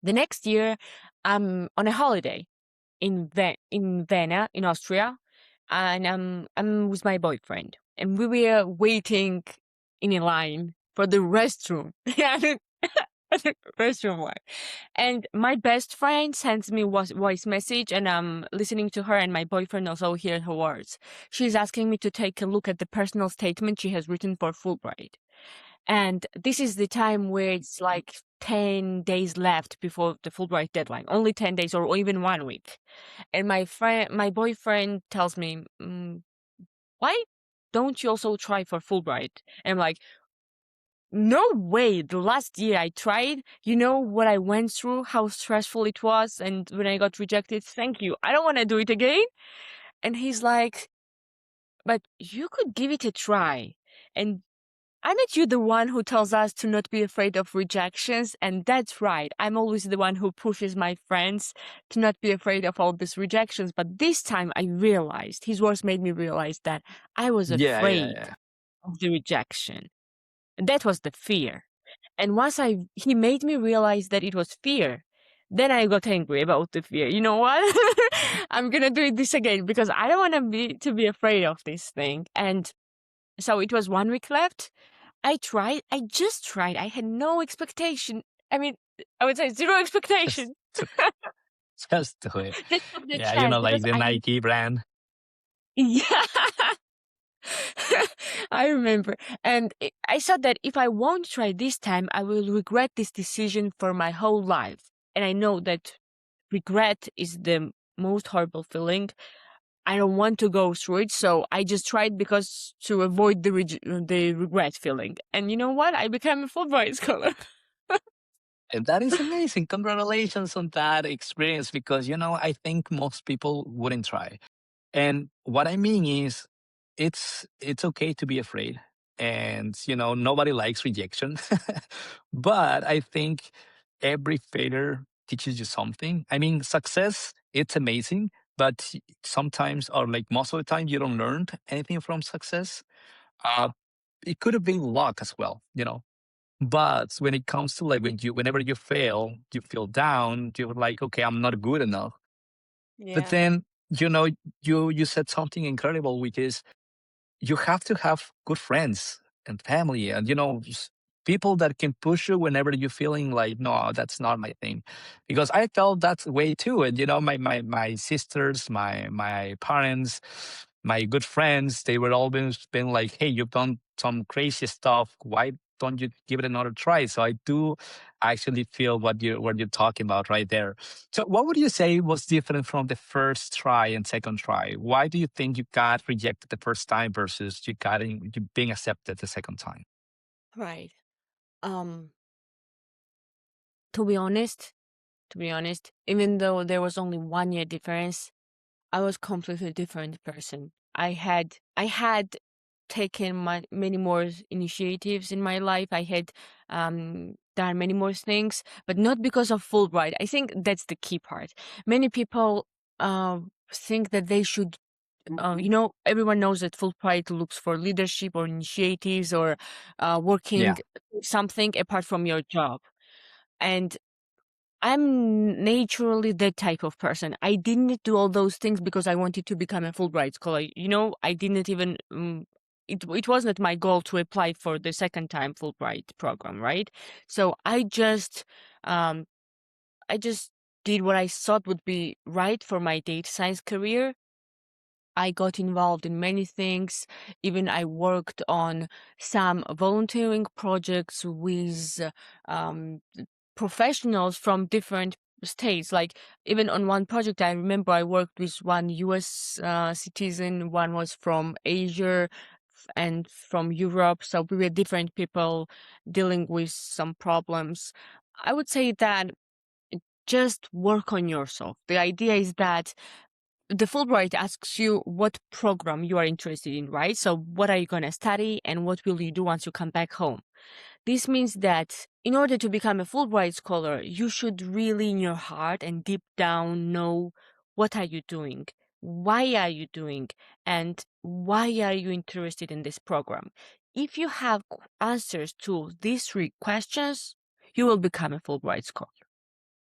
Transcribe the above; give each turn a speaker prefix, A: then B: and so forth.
A: The next year, I'm on a holiday in Vienna, in Austria, and I'm with my boyfriend, and we were waiting in a line for the restroom. Yeah, the restroom line. And my best friend sends me voice message, and I'm listening to her, and my boyfriend also hears her words. She's asking me to take a look at the personal statement she has written for Fulbright. And this is the time where it's like 10 days left before the Fulbright deadline, only 10 days or even 1 week. And my boyfriend tells me, why don't you also try for Fulbright? And I'm like, no way. The last year I tried, you know what I went through, how stressful it was. And when I got rejected, thank you. I don't want to do it again. And he's like, but you could give it a try. And aren't you the one who tells us to not be afraid of rejections? And that's right. I'm always the one who pushes my friends to not be afraid of all these rejections. But this time I realized, his words made me realize that I was
B: Yeah, yeah,
A: afraid
B: yeah.
A: of the rejection. And that was the fear. And once he made me realize that it was fear, then I got angry about the fear. You know what? I'm gonna do this again because I don't want to be afraid of this thing. And so it was 1 week left. I tried. I just tried. I had no expectation. I mean, I would say zero
B: Just
A: expectation.
B: just do it.
A: Just took the
B: Yeah,
A: chance
B: like
A: because
B: the Nike brand.
A: yeah, I remember. And I thought that if I won't try this time, I will regret this decision for my whole life. And I know that regret is the most horrible feeling. I don't want to go through it, so I just tried because to avoid the regret feeling. And you know what? I became a Fulbright scholar.
B: And that is amazing. Congratulations on that experience because, I think most people wouldn't try. And what I mean is it's okay to be afraid. And, nobody likes rejection. But I think every failure teaches you something. I mean, success, it's amazing, but sometimes or like most of the time you don't learn anything from success. Uh it could have been luck as well, but when it comes to like whenever you fail, you feel down, you're like, okay, I'm not good enough. But
A: Yeah.
B: then, you said something incredible, which is you have to have good friends and family and, just people that can push you whenever you're feeling like, no, that's not my thing. Because I felt that way too. And, my sisters, my parents, my good friends, they were always been like, hey, you've done some crazy stuff. Why don't you give it another try? So I do actually feel what you're talking about right there. So what would you say was different from the first try and second try? Why do you think you got rejected the first time versus you being accepted the second time?
A: Right. Um, to be honest, even though there was only 1 year difference, I was completely different person. I had taken many more initiatives in my life. I had done many more things, but not because of Fulbright. I think that's the key part. Many people uh, think that they should. Everyone knows that Fulbright looks for leadership or initiatives or working
B: Yeah.
A: something apart from your job. And I'm naturally that type of person. I didn't do all those things because I wanted to become a Fulbright scholar. I didn't even. It wasn't my goal to apply for the second time Fulbright program, right? So um, I just did what I thought would be right for my data science career. I got involved in many things. Even I worked on some volunteering projects with um, professionals from different states. Like even on one project, I remember I worked with one US citizen, one was from Asia and from Europe. So we were different people dealing with some problems. I would say that just work on yourself. The idea is that the Fulbright asks you what program you are interested in, right? So what are you going to study and what will you do once you come back home? This means that in order to become a Fulbright scholar, you should really in your heart and deep down know what are you doing? Why are you doing? And why are you interested in this program? If you have answers to these three questions, you will become a Fulbright scholar.